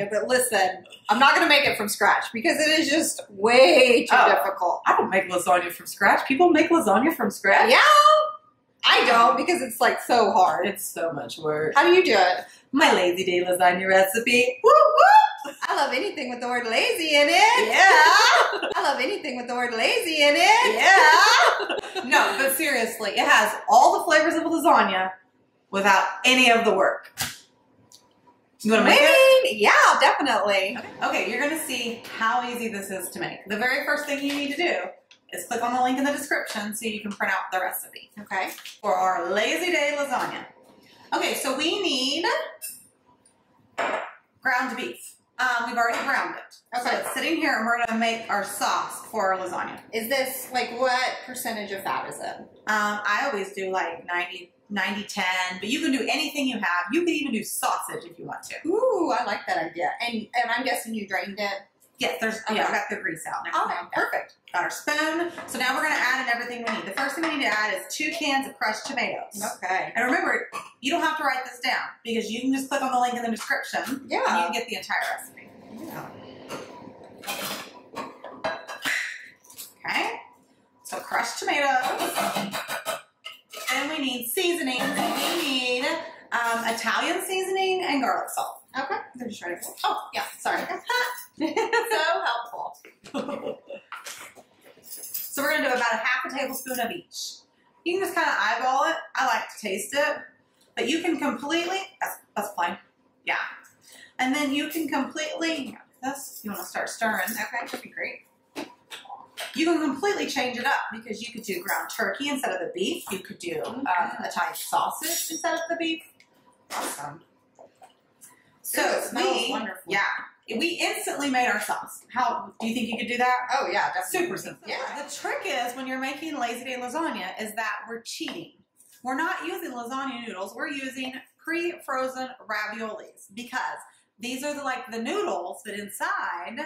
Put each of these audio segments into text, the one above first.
lasagna, but listen, I'm not going to make it from scratch because it is just way too difficult. I don't make lasagna from scratch. People make lasagna from scratch? Yeah. I don't because it's like so hard. It's so much work. How do you do it? My lazy day lasagna recipe. Woo woo! I love anything with the word lazy in it. Yeah. I love anything with the word lazy in it. Yeah. No, but seriously, it has all the flavors of a lasagna without any of the work. You want to make it? Yeah, definitely. Okay, you're going to see how easy this is to make. The very first thing you need to do is click on the link in the description so you can print out the recipe. Okay. For our lazy day lasagna. Okay, so we need ground beef. We've already ground it. Okay. So it's sitting here and we're going to make our sauce for our lasagna. Is this, like, what percentage of fat is it? I always do like 90-10, but you can do anything you have. You can even do sausage if you want to. Ooh, I like that idea. And I'm guessing you drained it? Yes, I got the grease out now. Oh, perfect. Got our spoon. So now we're going to add in everything we need. The first thing we need to add is 2 cans of crushed tomatoes. Okay. And remember, you don't have to write this down because you can just click on the link in the description. Yeah. And you can get the entire recipe. Yeah. Okay. So crushed tomatoes. Then we need seasonings. We need Italian seasoning and garlic salt. Okay. They're just ready. Oh, yeah. Sorry. So helpful. So we're going to do about a 1/2 tablespoon of each. You can just kind of eyeball it. I like to taste it. But you can completely, that's plain. Yeah. And then you can completely, this, you want to start stirring. Okay, that'd be great. You can completely change it up because you could do ground turkey instead of the beef. You could do Italian sausage instead of the beef. Awesome. So it smells wonderful. Yeah. We instantly made our sauce. How do you think you could do that? Oh yeah, definitely. Super simple. Yeah. The trick is when you're making lazy day lasagna is that we're cheating. We're not using lasagna noodles. We're using pre-frozen raviolis because these are the noodles that inside.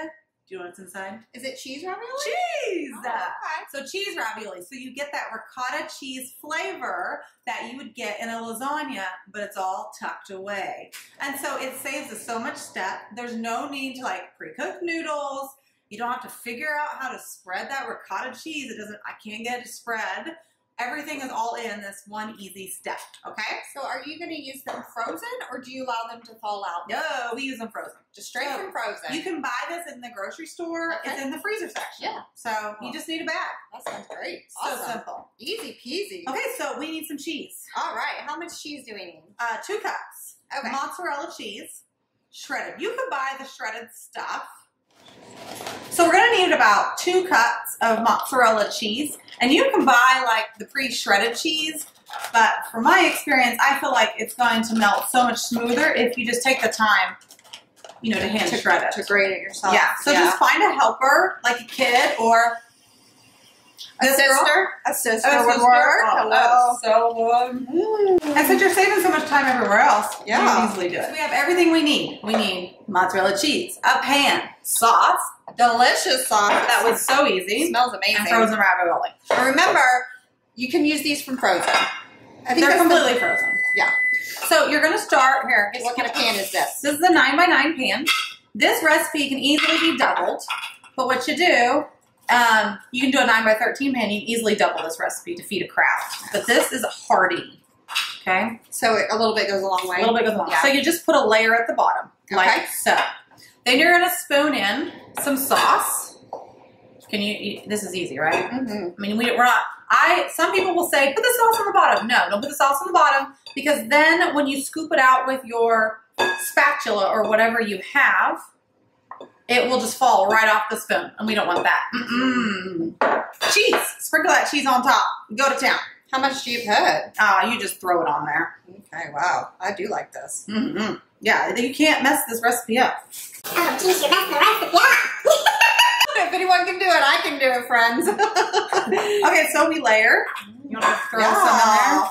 Do you know what's inside? Is it cheese ravioli? Cheese! Oh, okay. So cheese ravioli. So you get that ricotta cheese flavor that you would get in a lasagna, but it's all tucked away. And so it saves us so much step. There's no need to pre-cook noodles. You don't have to figure out how to spread that ricotta cheese. I can't get it to spread. Everything is all in this one easy step, okay? So are you going to use them frozen or do you allow them to thaw out? No, we use them frozen. Just straight from frozen. You can buy this in the grocery store. Okay. It's in the freezer section. Yeah. So you just need a bag. That sounds great. So Awesome. simple. Easy peasy. Okay, so we need some cheese. All right. How much cheese do we need? 2 cups. Okay. Mozzarella cheese, shredded. You could buy the shredded stuff. So we're going to need about 2 cups of mozzarella cheese. And you can buy the pre-shredded cheese. But from my experience, I feel like it's going to melt so much smoother if you just take the time, to hand shred it. To grate it yourself. Yeah. So just find a helper, like a kid or a sister. A sister would work. Oh, so good. And since you're saving so much time everywhere else, you can easily do it. So we have everything we need. We need mozzarella cheese, a pan, sauce, delicious sauce. That was so easy. It smells amazing. And frozen ravioli. And remember, you can use these from frozen. I think they're completely frozen. Yeah. So you're going to start here. What kind of pan is this? This is a 9x9 pan. This recipe can easily be doubled, but what you do, you can do a 9x13 pan. You can easily double this recipe to feed a crowd. But this is hearty. Okay. So a little bit goes a long way. A little bit goes a long way. So you just put a layer at the bottom, like so. Then you're going to spoon in some sauce. Can you? This is easy, right? Mm-hmm. I mean, we're not. Some people will say, put the sauce on the bottom. No, don't put the sauce on the bottom because then when you scoop it out with your spatula or whatever you have, it will just fall right off the spoon, and we don't want that. Cheese. Sprinkle that cheese on top. Go to town. How much do you put? You just throw it on there. Okay, wow. I do like this. Yeah, you can't mess this recipe up. Oh, geez, you're messing the recipe up. If anyone can do it, I can do it, friends. Okay, so we layer. You want to throw some in there?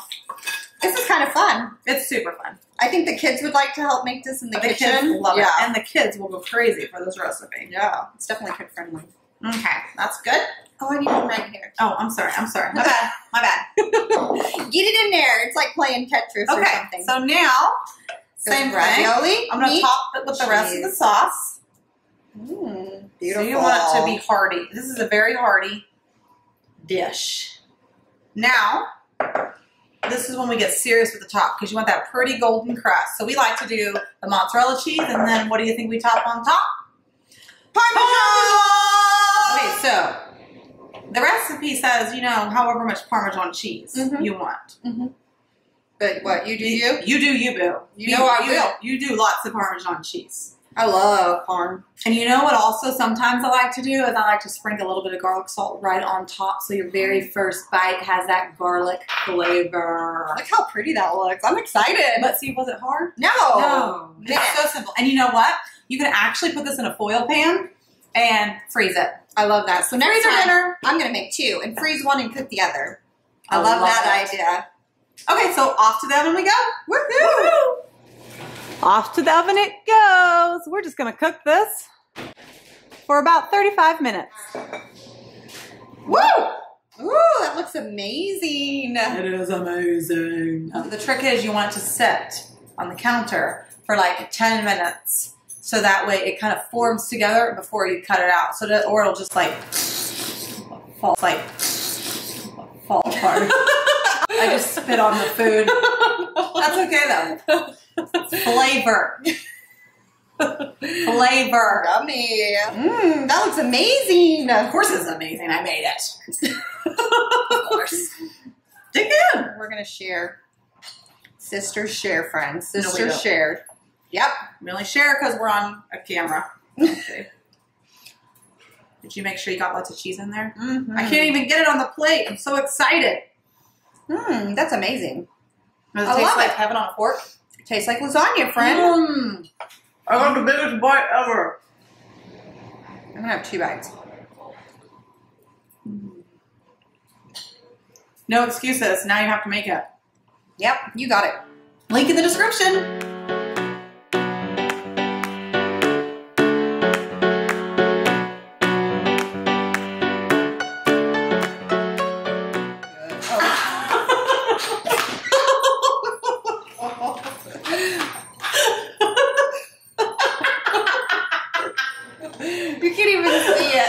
This is kind of fun. It's super fun. I think the kids would like to help make this in the kitchen. Kids love it. And the kids will go crazy for this recipe. Yeah, it's definitely kid friendly. Okay, that's good. Oh, I need one right here. Oh, I'm sorry. My bad. My bad. Get it in there. It's like playing Tetris or something. So now, Same thing. ravioli. I'm going to top it with the rest of the sauce. Beautiful. So you want it to be hearty. This is a very hearty dish. Now, this is when we get serious with the top because you want that pretty golden crust. So we like to do the mozzarella cheese, and then what do you think we top on top? Parmesan! Okay, so the recipe says, you know, however much Parmesan cheese you want. But what, you do you? You do you, boo. You know I will. You do lots of Parmesan cheese. I love parm. And you know what also sometimes I like to do is I like to sprinkle a little bit of garlic salt right on top so your very first bite has that garlic flavor. Look how pretty that looks. I'm excited. But see, was it hard? No. It's so simple. And you know what? You can actually put this in a foil pan and freeze it. I love that. So next Freezer time, dinner. I'm going to make 2 and freeze 1 and cook the other. I I love love that it. idea. Okay, so off to the oven we go. Woohoo! Off to the oven it goes. We're just going to cook this for about 35 minutes. Woo! Ooh, that looks amazing. It is amazing. The trick is you want it to sit on the counter for like 10 minutes. So that way it kind of forms together before you cut it out. So that, or it'll just like fall apart. I just spit on the food. That's okay though. Flavor. Flavor. Yummy. That looks amazing. Of course it's amazing. I made it. Of course. Dig in. We're going to share. Sisters share, friends. No, we Sisters don't. shared. Yep. We only share because we're on a camera. Okay. Did you make sure you got lots of cheese in there? I can't even get it on the plate. I'm so excited. That's amazing. Does it I taste love like it. heaven on a fork? It tastes like lasagna, friend. I got the biggest bite ever. I'm going to have 2 bites. No excuses. Now you have to make it. Yep, you got it. Link in the description. You can't even see it.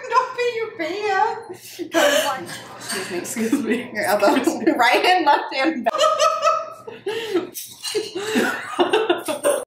Don't be your pants. Excuse me. Your elbow. Right hand, left hand. Back.